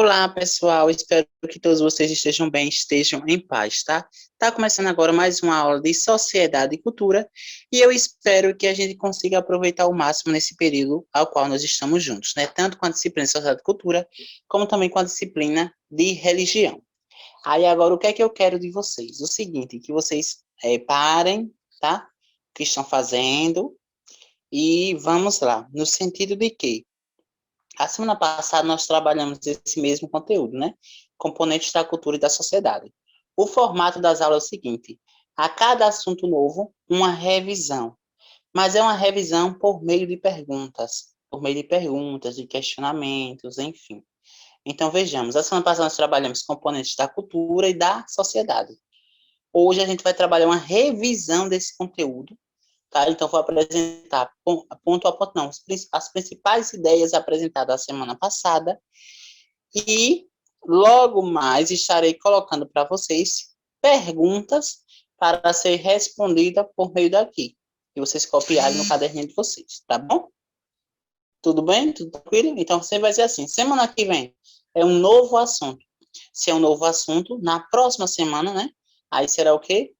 Olá, pessoal. Espero que todos vocês estejam bem, estejam em paz, tá? Tá começando agora mais uma aula de Sociedade e Cultura, e eu espero que a gente consiga aproveitar ao máximo nesse período ao qual nós estamos juntos, né? Tanto com a disciplina de Sociedade e Cultura, como também com a disciplina de Religião. Aí agora, o que é que eu quero de vocês? O seguinte, que vocês parem, tá? O que estão fazendo, e vamos lá, no sentido de que a semana passada nós trabalhamos esse mesmo conteúdo, né? Componentes da cultura e da sociedade. O formato das aulas é o seguinte: a cada assunto novo, uma revisão. Mas é uma revisão por meio de perguntas, de questionamentos, enfim. Então vejamos, a semana passada nós trabalhamos componentes da cultura e da sociedade. Hoje a gente vai trabalhar uma revisão desse conteúdo, tá? Então, vou apresentar ponto a ponto, não, as principais ideias apresentadas a semana passada e logo mais estarei colocando para vocês perguntas para ser respondida por meio daqui, e vocês copiarem no caderninho de vocês, tá bom? Tudo bem? Tudo tranquilo? Então, você vai dizer assim, semana que vem é um novo assunto. Se é um novo assunto, na próxima semana, né? Aí será o quê?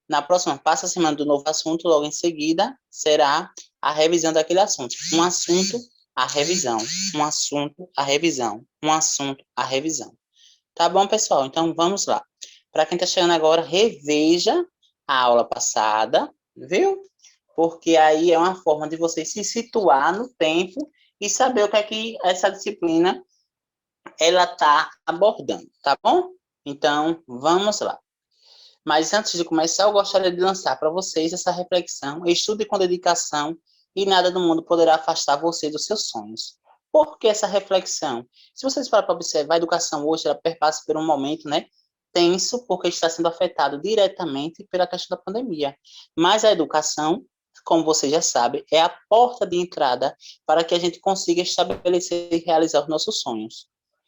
Na próxima, passa a semana do novo assunto, logo em seguida será a revisão daquele assunto. Um assunto, a revisão. Um assunto, a revisão. Um assunto, a revisão. Tá bom, pessoal? Então, vamos lá. Para quem está chegando agora, reveja a aula passada, viu? Porque aí é uma forma de você se situar no tempo e saber o que é que essa disciplina ela está abordando, tá bom? Então, vamos lá. Mas antes de começar, eu gostaria de lançar para vocês essa reflexão. Estude com dedicação e nada do mundo poderá afastar você dos seus sonhos. Por que essa reflexão? Se vocês pararem para observar, a educação hoje ela perpassa por um momento, né, tenso, porque está sendo afetado diretamente pela questão da pandemia. Mas a educação, como vocês já sabem, é a porta de entrada para que a gente consiga estabelecer e realizar os nossos sonhos.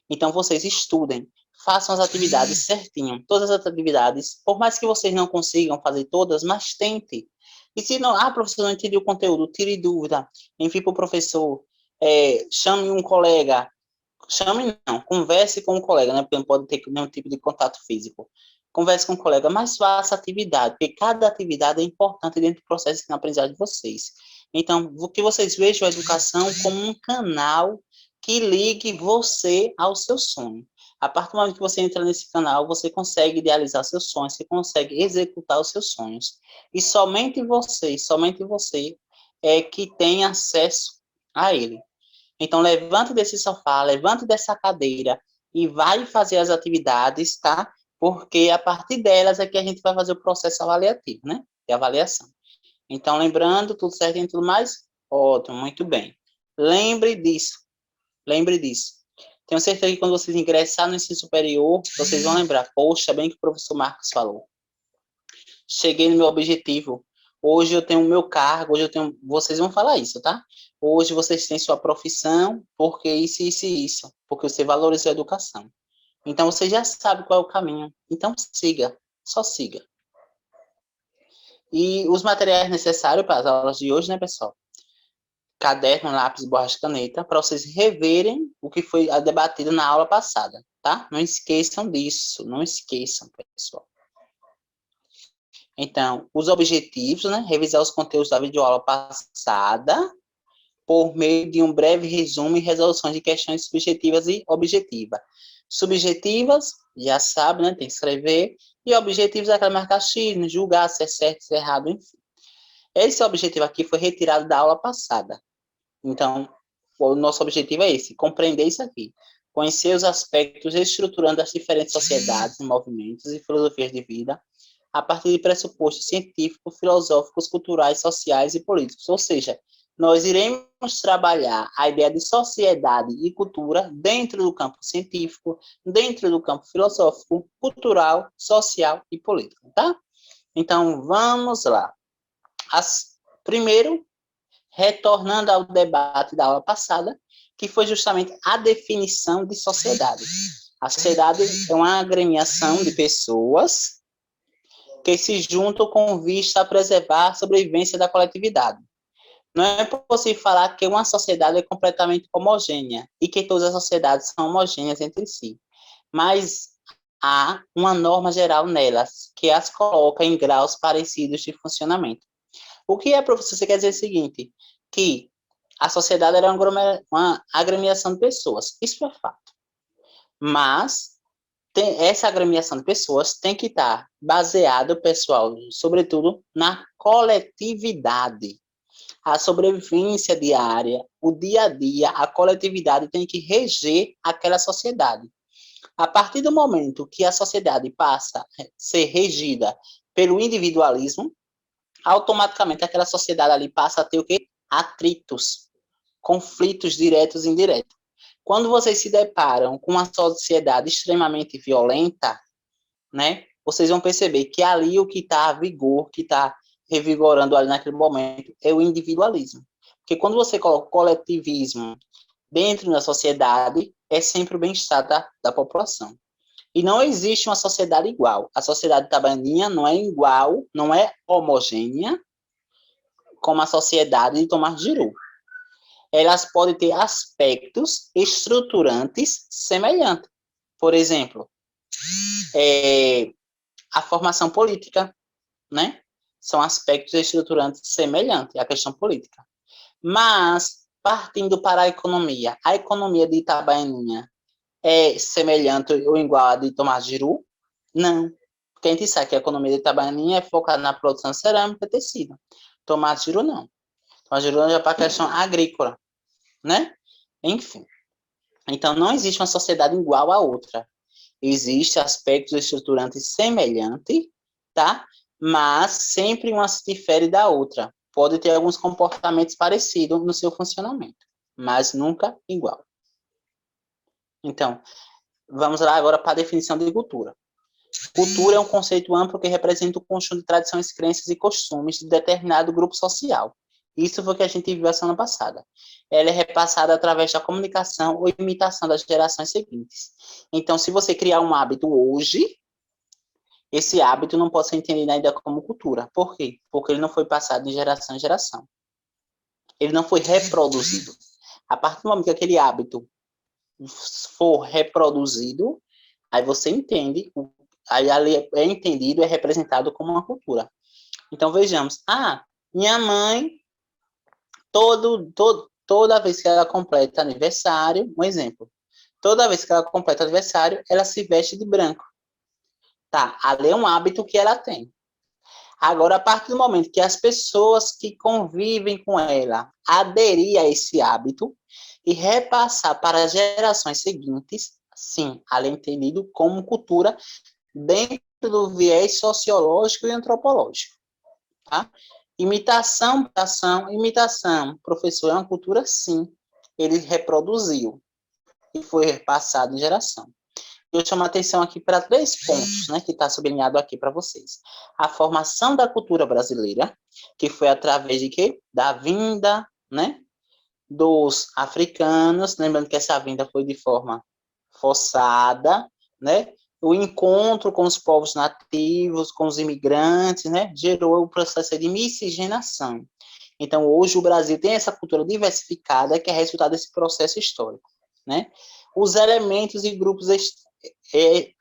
Então, vocês estudem, façam as atividades certinho, todas as atividades, por mais que vocês não consigam fazer todas, mas tente. E se não, professor, não entendi o conteúdo, tire dúvida, envie para o professor, chame um colega, chame não, converse com um colega, né, porque não pode ter nenhum tipo de contato físico. Converse com um colega, mas faça atividade, porque cada atividade é importante dentro do processo de aprendizagem de vocês. Então, que vocês vejam a educação como um canal que ligue você ao seu sonho. A partir do momento que você entra nesse canal, você consegue idealizar seus sonhos, você consegue executar os seus sonhos. E somente você é que tem acesso a ele. Então, levante desse sofá, levante dessa cadeira e vai fazer as atividades, tá? Porque a partir delas é que a gente vai fazer o processo avaliativo, né? De avaliação. Então, lembrando, tudo certo e tudo mais? Ótimo, muito bem. Lembre disso. Lembre disso. Tenho certeza que quando vocês ingressarem no ensino superior, vocês vão lembrar, poxa, bem que o professor Marcos falou. Cheguei no meu objetivo. Hoje eu tenho o meu cargo, hoje eu tenho... Vocês vão falar isso, tá? Hoje vocês têm sua profissão, porque isso, isso e isso. Porque você valorizou a educação. Então, você já sabe qual é o caminho. Então, siga. Só siga. E os materiais necessários para as aulas de hoje, né, pessoal? Caderno, lápis, borracha, caneta, para vocês reverem o que foi debatido na aula passada, tá? Não esqueçam disso, não esqueçam, pessoal. Então, os objetivos, né? Revisar os conteúdos da videoaula passada por meio de um breve resumo e resolução de questões subjetivas e objetivas. Subjetivas, já sabe, né? Tem que escrever. E objetivos é aquela marcar X, julgar se é certo, se é errado, enfim. Esse objetivo aqui foi retirado da aula passada. Então, o nosso objetivo é esse, compreender isso aqui. Conhecer os aspectos estruturando as diferentes sociedades, movimentos e filosofias de vida, a partir de pressupostos científicos, filosóficos, culturais, sociais e políticos. Ou seja, nós iremos trabalhar a ideia de sociedade e cultura dentro do campo científico, dentro do campo filosófico, cultural, social e político, tá? Então, vamos lá. Primeiro, retornando ao debate da aula passada, que foi justamente a definição de sociedade. A sociedade é uma agremiação de pessoas que se juntam com vista a preservar a sobrevivência da coletividade, Não é possível falar que uma sociedade é completamente homogênea e que todas as sociedades são homogêneas entre si, mas há uma norma geral nelas que as coloca em graus parecidos de funcionamento. O que é, professor? Você quer dizer o seguinte, que a sociedade era uma agremiação de pessoas. Isso é fato. Mas essa agremiação de pessoas tem que estar baseada, pessoal, sobretudo na coletividade. A sobrevivência diária, o dia a dia, a coletividade tem que reger aquela sociedade. A partir do momento que a sociedade passa a ser regida pelo individualismo, automaticamente aquela sociedade ali passa a ter o quê? Atritos, conflitos diretos e indiretos. Quando vocês se deparam com uma sociedade extremamente violenta, né, vocês vão perceber que ali o que está a vigor, que está revigorando ali naquele momento, é o individualismo. Porque quando você coloca o coletivismo dentro da sociedade, é sempre o bem-estar da população. E não existe uma sociedade igual. A sociedade itabaianinha não é igual, não é homogênea como a sociedade de Tomás Giru. Elas podem ter aspectos estruturantes semelhantes. Por exemplo, a formação política, né? São aspectos estruturantes semelhantes à questão política. Mas, partindo para a economia de Itabaianinha é semelhante ou igual à de Tomás Giru? Não. Porque a gente sabe que a economia de Itabaianinha é focada na produção de cerâmica e tecido. Tomás Giru não. Tomás Giru já para a questão agrícola, né? Enfim. Então, não existe uma sociedade igual à outra. Existem aspectos estruturantes semelhantes, tá? Mas sempre uma se difere da outra. Pode ter alguns comportamentos parecidos no seu funcionamento, mas nunca igual. Então, vamos lá agora para a definição de cultura. Cultura é um conceito amplo que representa o conjunto de tradições, crenças e costumes de determinado grupo social. Isso foi o que a gente viu a semana passada. Ela é repassada através da comunicação ou imitação das gerações seguintes. Então, se você criar um hábito hoje, esse hábito não pode ser entendido ainda como cultura. Por quê? Porque ele não foi passado de geração em geração. Ele não foi reproduzido. A partir do momento que aquele hábito for reproduzido, aí você entende, aí ali é entendido, é representado como uma cultura. Então vejamos, minha mãe, toda vez que ela completa aniversário, um exemplo, toda vez que ela completa aniversário, ela se veste de branco. Tá, ali é um hábito que ela tem. Agora, a partir do momento que as pessoas que convivem com ela aderir a esse hábito e repassar para as gerações seguintes, sim, ela é entendido como cultura dentro do viés sociológico e antropológico. Tá? Imitação. Professor, é uma cultura, sim. Ele reproduziu e foi passado em geração. Eu chamo a atenção aqui para 3 pontos, né, que está sublinhado aqui para vocês. A formação da cultura brasileira, que foi através de quê? Da vinda, né, dos africanos, lembrando que essa vinda foi de forma forçada, né, o encontro com os povos nativos, com os imigrantes, né, gerou o processo de miscigenação. Então, hoje o Brasil tem essa cultura diversificada que é resultado desse processo histórico, né? Os elementos e grupos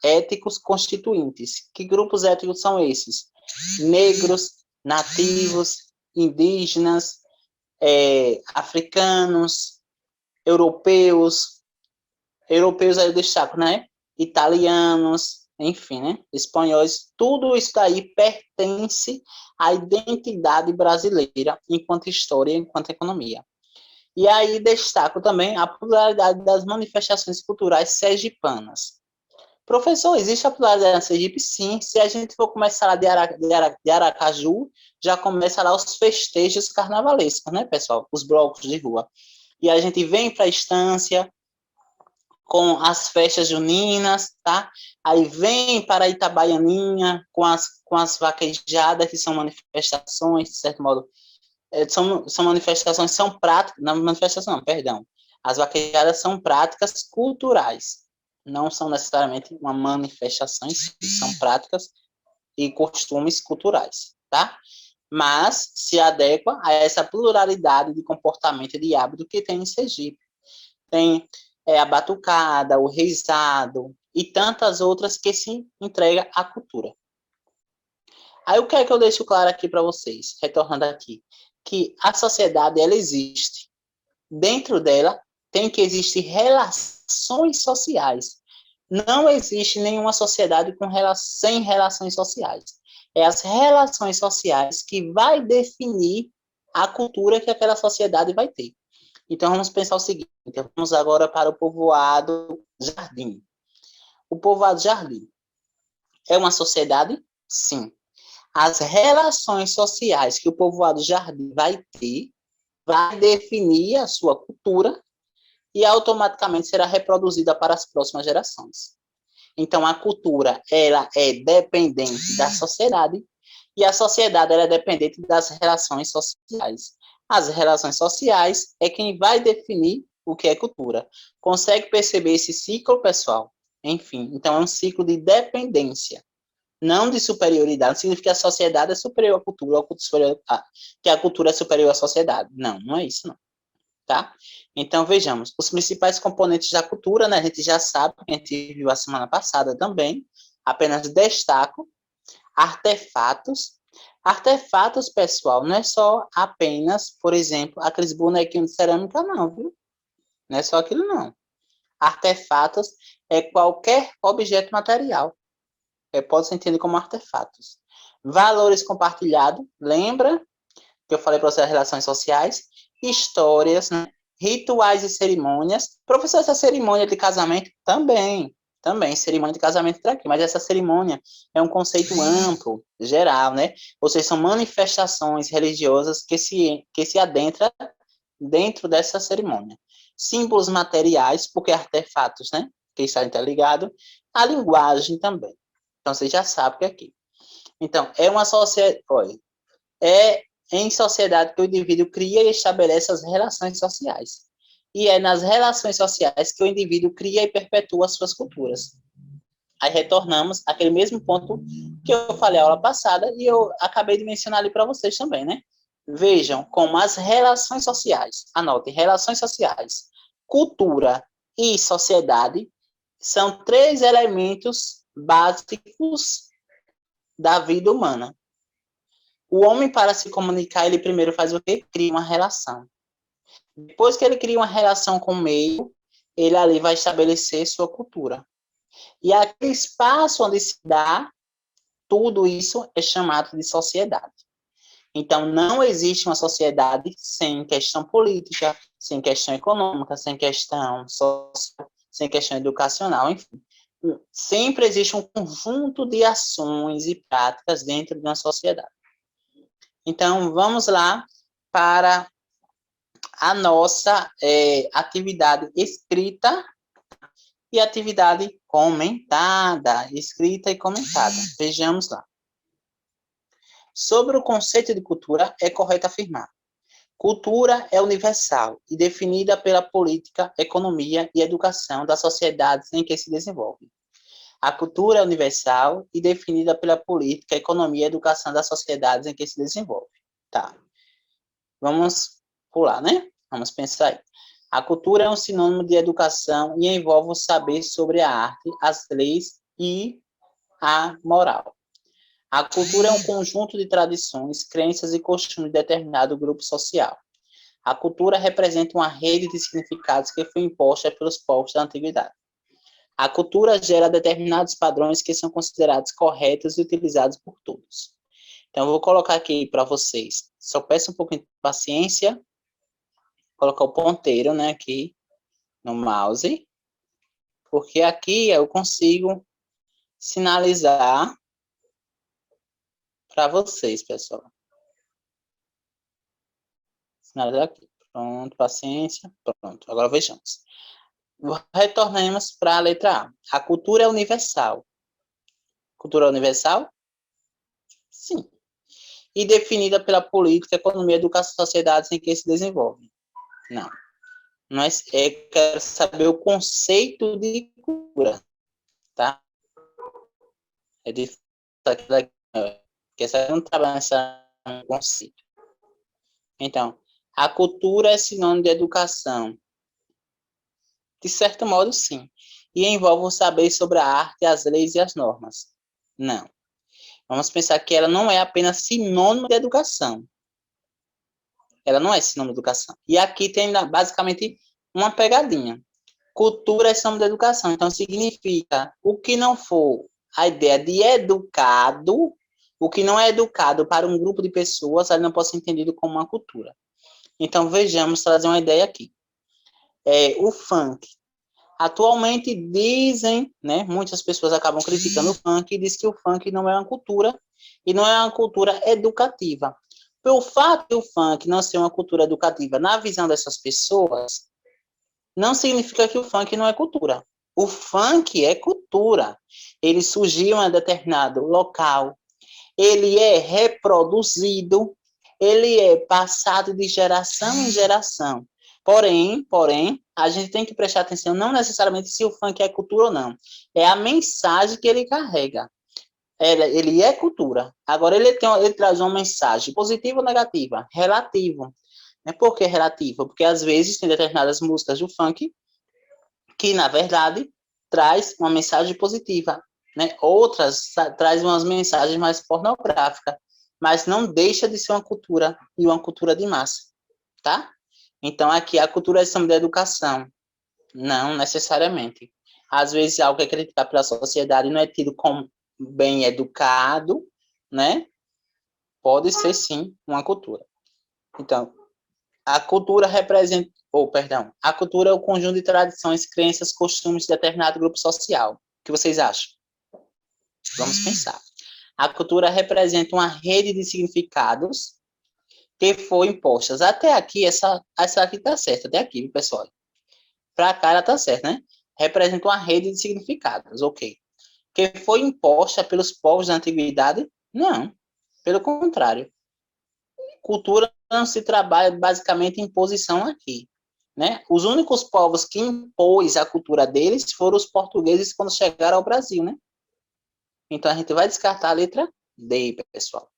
étnicos constituintes. Que grupos étnicos são esses? Negros, nativos, indígenas, africanos, europeus aí eu destaco, né? Italianos, enfim, né? Espanhóis, tudo isso daí pertence à identidade brasileira enquanto história, enquanto economia. E aí destaco também a pluralidade das manifestações culturais sergipanas. Professor, existe a pluralidade na Sergipe? Sim. Se a gente for começar lá de Aracaju, já começa lá os festejos carnavalescos, né, pessoal? Os blocos de rua. E a gente vem para a estância com as festas juninas, tá? Aí vem para a Itabaianinha com as vaquejadas, que são manifestações, de certo modo, são manifestações, são práticas, não manifestação, não, perdão. As vaquejadas são práticas culturais, não são necessariamente uma manifestação, são práticas e costumes culturais, tá? mas se adequa a essa pluralidade de comportamento e de hábito que tem em Sergipe. Tem a batucada, o reizado e tantas outras que se entrega à cultura. Aí o que é que eu deixo claro aqui para vocês, retornando aqui, que a sociedade ela existe. Dentro dela tem que existir relações sociais. Não existe nenhuma sociedade sem relações sociais. É as relações sociais que vai definir a cultura que aquela sociedade vai ter. Então vamos pensar o seguinte, vamos agora para o povoado Jardim. O povoado Jardim é uma sociedade? Sim. As relações sociais que o povoado Jardim vai ter vai definir a sua cultura e automaticamente será reproduzida para as próximas gerações. Então, a cultura ela é dependente da sociedade e a sociedade ela é dependente das relações sociais. As relações sociais é quem vai definir o que é cultura. Consegue perceber esse ciclo, pessoal? Enfim, então é um ciclo de dependência, não de superioridade. Não significa que a sociedade é superior à cultura, ou que a cultura é superior à sociedade. Não, não é isso, não. Tá? Então, vejamos, os principais componentes da cultura, né, a gente já sabe, a gente viu a semana passada também, apenas destaco artefatos. Artefatos, pessoal, não é só apenas, por exemplo, aqueles bonequinhos de cerâmica, não, viu? Não é só aquilo, não. Artefatos é qualquer objeto material. Pode ser entendido como artefatos. Valores compartilhados, lembra que eu falei para você as relações sociais, histórias, né? Rituais e cerimônias. Professor, essa cerimônia de casamento também, cerimônia de casamento está aqui, mas essa cerimônia é um conceito amplo, geral, né? Ou seja, são manifestações religiosas que se adentra dentro dessa cerimônia. Símbolos materiais, porque artefatos, né? Que está interligado. A linguagem também. Então, você já sabe que é aqui. Então, é uma sociedade, olha, é em sociedade que o indivíduo cria e estabelece as relações sociais. E é nas relações sociais que o indivíduo cria e perpetua as suas culturas. Aí retornamos àquele mesmo ponto que eu falei a aula passada e eu acabei de mencionar ali para vocês também, né? Vejam como as relações sociais, anotem, relações sociais, cultura e sociedade são três elementos básicos da vida humana. O homem, para se comunicar, ele primeiro faz o quê? Cria uma relação. Depois que ele cria uma relação com o meio, ele ali vai estabelecer sua cultura. E aquele espaço onde se dá tudo isso é chamado de sociedade. Então, não existe uma sociedade sem questão política, sem questão econômica, sem questão social, sem questão educacional, enfim. Sempre existe um conjunto de ações e práticas dentro de uma sociedade. Então, vamos lá para a nossa atividade escrita e atividade comentada. Escrita e comentada. Vejamos lá. Sobre o conceito de cultura, é correto afirmar: cultura é universal e definida pela política, economia e educação das sociedades em que se desenvolve. A cultura é universal e definida pela política, economia e educação das sociedades em que se desenvolve. Tá. Vamos pular, né? Vamos pensar aí. A cultura é um sinônimo de educação e envolve o saber sobre a arte, as leis e a moral. A cultura é um conjunto de tradições, crenças e costumes de determinado grupo social. A cultura representa uma rede de significados que foi imposta pelos povos da antiguidade. A cultura gera determinados padrões que são considerados corretos e utilizados por todos. Então, eu vou colocar aqui para vocês. Só peço um pouquinho de paciência. Colocar o ponteiro, né, aqui no mouse. Porque aqui eu consigo sinalizar para vocês, pessoal. Sinalizar aqui. Pronto, paciência. Pronto, agora vejamos. Retornemos para a letra A. A cultura é universal. Cultura universal? Sim. E definida pela política, economia, educação, sociedades em que se desenvolve. Não. Nós quero saber o conceito de cultura, tá? É difícil aqui, porque essa não trabalha nessa no conceito. Então, a cultura é sinônimo de educação. De certo modo, sim. E envolve o saber sobre a arte, as leis e as normas. Não. Vamos pensar que ela não é apenas sinônimo de educação. Ela não é sinônimo de educação. E aqui tem basicamente uma pegadinha. Cultura é sinônimo de educação. Então, significa o que não for a ideia de educado, o que não é educado para um grupo de pessoas, ele não pode ser entendido como uma cultura. Então, vejamos, trazer uma ideia aqui. O funk. Atualmente dizem, né, muitas pessoas acabam criticando o funk e diz que o funk não é uma cultura e não é uma cultura educativa. Pelo fato de o funk não ser uma cultura educativa na visão dessas pessoas, não significa que o funk não é cultura. O funk é cultura. Ele surgiu em um determinado local, ele é reproduzido, ele é passado de geração em geração. Porém, a gente tem que prestar atenção não necessariamente se o funk é cultura ou não. É a mensagem que ele carrega. Ele é cultura. Agora, ele traz uma mensagem positiva ou negativa? Relativo. Por que relativo? Porque, às vezes, tem determinadas músicas do funk que, na verdade, traz uma mensagem positiva. Né? Outras traz umas mensagens mais pornográficas, mas não deixa de ser uma cultura e uma cultura de massa, tá? Então, aqui a cultura é questão da educação, não necessariamente. Às vezes, algo que é criticado pela sociedade não é tido como bem educado, né? Pode ser, sim, uma cultura. Então, a cultura representa, a cultura é o conjunto de tradições, crenças, costumes de determinado grupo social. O que vocês acham? Vamos pensar. A cultura representa uma rede de significados que foi impostas. Até aqui, essa aqui está certa, até aqui, pessoal. Para cá ela está certa, né? Representa uma rede de significados, ok. Que foi imposta pelos povos da antiguidade? Não, pelo contrário. Cultura não se trabalha basicamente em imposição aqui. Né? Os únicos povos que impôs a cultura deles foram os portugueses quando chegaram ao Brasil, né? Então a gente vai descartar a letra D, pessoal.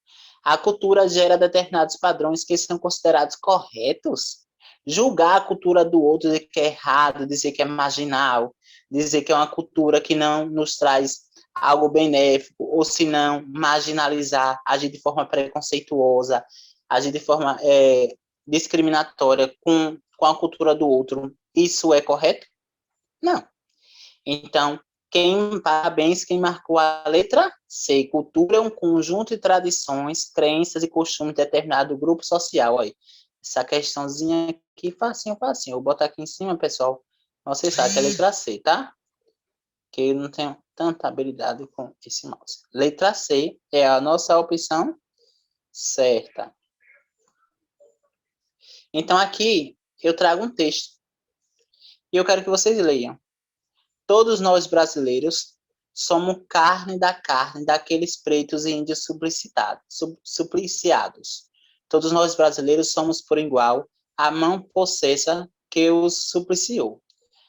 A cultura gera determinados padrões que são considerados corretos. Julgar a cultura do outro, dizer que é errado, dizer que é marginal, dizer que é uma cultura que não nos traz algo benéfico, ou se não, marginalizar, agir de forma preconceituosa, agir de forma discriminatória com a cultura do outro. Isso é correto? Não. Então, parabéns, quem marcou a letra C. Cultura é um conjunto de tradições, crenças e costumes de determinado grupo social. Aí, essa questãozinha aqui, facinho, facinho. Eu vou botar aqui em cima, pessoal. Vocês sabem que é a letra C, tá? Que eu não tenho tanta habilidade com esse mouse. Letra C é a nossa opção certa. Então, aqui, eu trago um texto. E eu quero que vocês leiam. Todos nós brasileiros somos carne daqueles pretos e índios supliciados. Todos nós brasileiros somos por igual a mão possessa que os supliciou.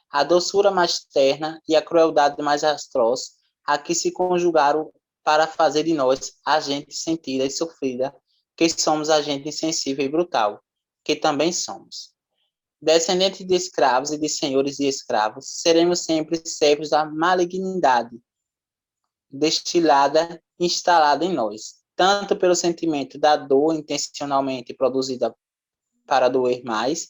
A doçura mais terna e a crueldade mais atroz a que se conjugaram para fazer de nós a gente sentida e sofrida, que somos a gente insensível e brutal, que também somos. Descendentes de escravos e de senhores de escravos, seremos sempre servos da malignidade destilada, instalada em nós, tanto pelo sentimento da dor intencionalmente produzida para doer mais,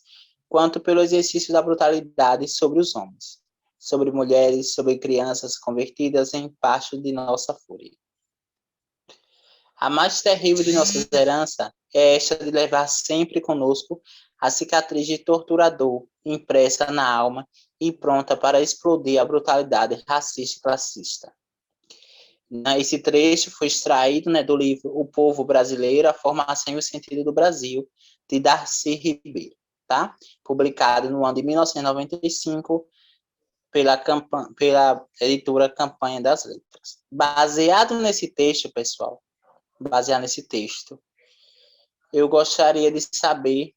quanto pelo exercício da brutalidade sobre os homens, sobre mulheres, sobre crianças convertidas em parte de nossa fúria. A mais terrível de nossas heranças é esta de levar sempre conosco a cicatriz de torturador impressa na alma e pronta para explodir a brutalidade racista e classista. Esse trecho foi extraído, né, do livro O Povo Brasileiro, a Formação e o Sentido do Brasil, de Darcy Ribeiro, tá? Publicado no ano de 1995 pela editora Campanha das Letras. Baseado nesse texto, pessoal, eu gostaria de saber,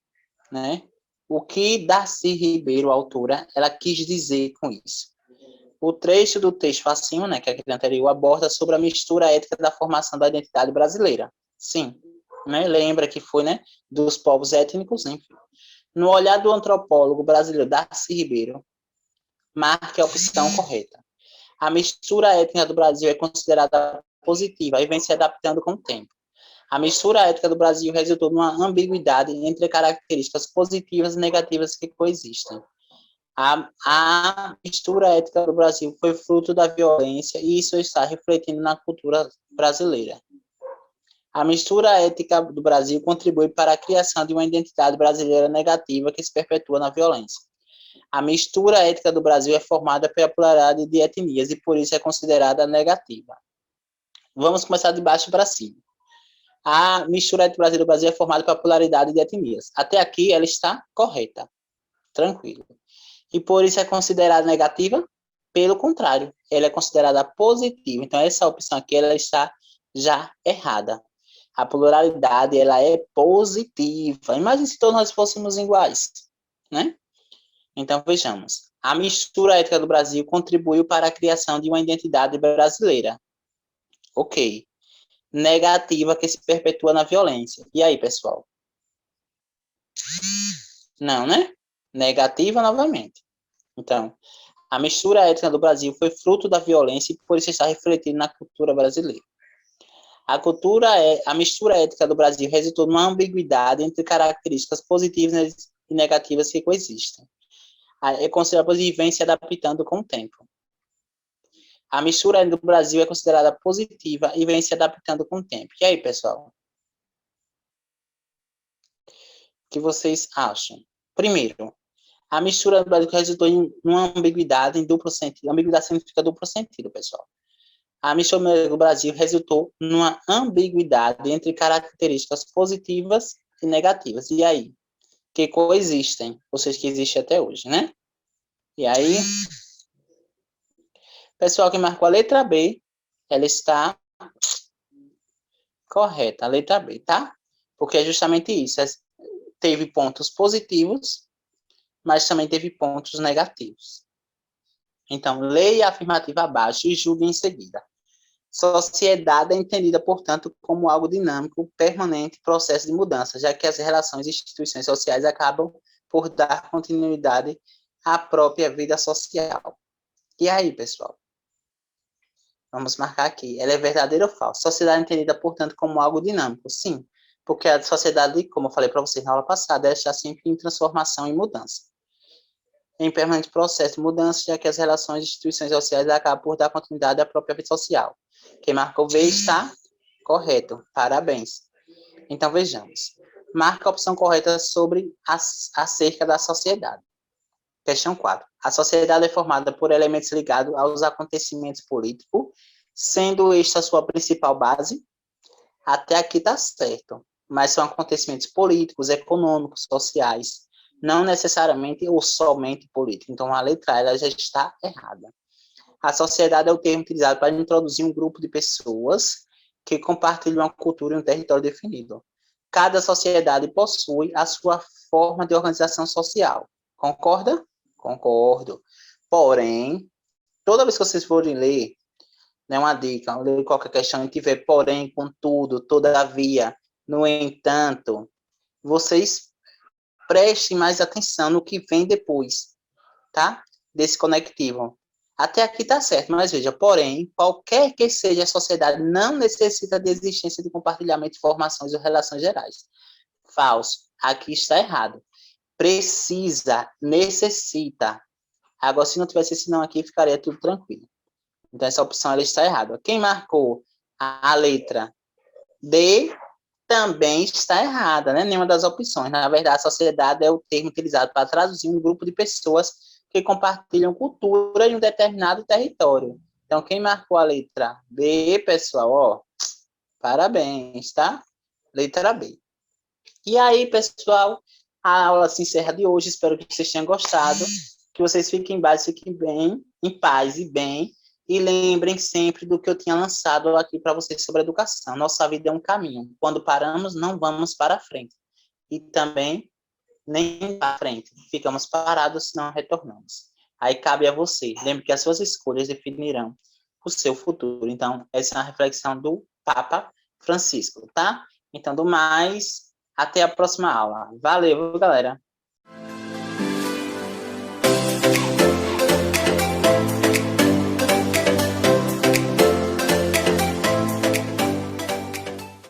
né, o que Darcy Ribeiro, a autora, ela quis dizer com isso. O trecho do texto facinho, né, que é aquele anterior, aborda sobre a mistura ética da formação da identidade brasileira. Sim. né? Lembra que foi, né, dos povos étnicos, enfim. No olhar do antropólogo brasileiro Darcy Ribeiro, marque a opção correta. A mistura étnica do Brasil é considerada positiva e vem se adaptando com o tempo. A mistura étnica do Brasil resultou numa ambiguidade entre características positivas e negativas que coexistem. A mistura étnica do Brasil foi fruto da violência e isso está refletindo na cultura brasileira. A mistura étnica do Brasil contribui para a criação de uma identidade brasileira negativa que se perpetua na violência. A mistura étnica do Brasil é formada pela pluralidade de etnias e por isso é considerada negativa. Vamos começar de baixo para cima. A mistura étnica do Brasil é formada pela pluralidade de etnias. Até aqui ela está correta, tranquilo. E por isso é considerada negativa? Pelo contrário, ela é considerada positiva. Então essa opção aqui ela está já errada. A pluralidade ela é positiva. Imagine se todos nós fôssemos iguais, né? Então vejamos. A mistura étnica do Brasil contribuiu para a criação de uma identidade brasileira. Ok. Negativa que se perpetua na violência. E aí, pessoal? Não, né? Negativa novamente. Então, a mistura étnica do Brasil foi fruto da violência e por isso está refletido na cultura brasileira. A mistura étnica do Brasil resultou numa ambiguidade entre características positivas e negativas que coexistem. É considerada positiva e vem se adaptando com o tempo. A mistura étnica do Brasil é considerada positiva e vem se adaptando com o tempo. E aí, pessoal? O que vocês acham? Primeiro, a mistura do Brasil resultou em uma ambiguidade em duplo sentido. Ambiguidade significa duplo sentido, pessoal. A mistura do Brasil resultou numa ambiguidade entre características positivas e negativas. E aí? Que coexistem, ou seja, que existe até hoje, né? E aí, pessoal que marcou a letra B, ela está correta, a letra B, tá? Porque é justamente isso. Teve pontos positivos, mas também teve pontos negativos. Então, leia a afirmativa abaixo e julgue em seguida. Sociedade é entendida, portanto, como algo dinâmico, permanente, processo de mudança, já que as relações e instituições sociais acabam por dar continuidade à própria vida social. E aí, pessoal? Vamos marcar aqui. Ela é verdadeira ou falsa? Sociedade é entendida, portanto, como algo dinâmico? Sim, porque a sociedade, como eu falei para vocês na aula passada, ela está sempre em transformação e mudança. Em permanente processo de mudança, já que as relações e instituições sociais acabam por dar continuidade à própria vida social. Quem marcou V está correto. Parabéns. Então, vejamos. Marca a opção correta sobre acerca da sociedade. Questão 4. A sociedade é formada por elementos ligados aos acontecimentos políticos, sendo esta a sua principal base. Até aqui está certo. Mas são acontecimentos políticos, econômicos, sociais, não necessariamente ou somente político. Então, a letra A ela já está errada. A sociedade é o termo utilizado para introduzir um grupo de pessoas que compartilham uma cultura e um território definido. Cada sociedade possui a sua forma de organização social. Concorda? Concordo. Porém, toda vez que vocês forem ler, né, uma dica, ler qualquer questão e tiver porém, contudo, todavia, no entanto, vocês prestem mais atenção no que vem depois, tá? Desse conectivo. Até aqui tá certo, mas veja, porém, qualquer que seja a sociedade não necessita de existência de compartilhamento de informações ou relações gerais. Falso. Aqui está errado. Precisa, necessita. Agora, se não tivesse esse não aqui, ficaria tudo tranquilo. Então, essa opção ela está errada. Quem marcou a letra D também está errada, né? Nenhuma das opções. Na verdade, a sociedade é o termo utilizado para traduzir um grupo de pessoas que compartilham cultura em um determinado território. Então, quem marcou a letra B, pessoal, ó, parabéns, tá? Letra B. E aí, pessoal, a aula se encerra de hoje. Espero que vocês tenham gostado. Que vocês fiquem bem, em paz e bem. E lembrem sempre do que eu tinha lançado aqui para vocês sobre educação. Nossa vida é um caminho. Quando paramos, não vamos para frente. E também nem para frente. Ficamos parados, não retornamos. Aí cabe a você. Lembre que as suas escolhas definirão o seu futuro. Então, essa é uma reflexão do Papa Francisco, tá? Então, do mais, até a próxima aula. Valeu, galera!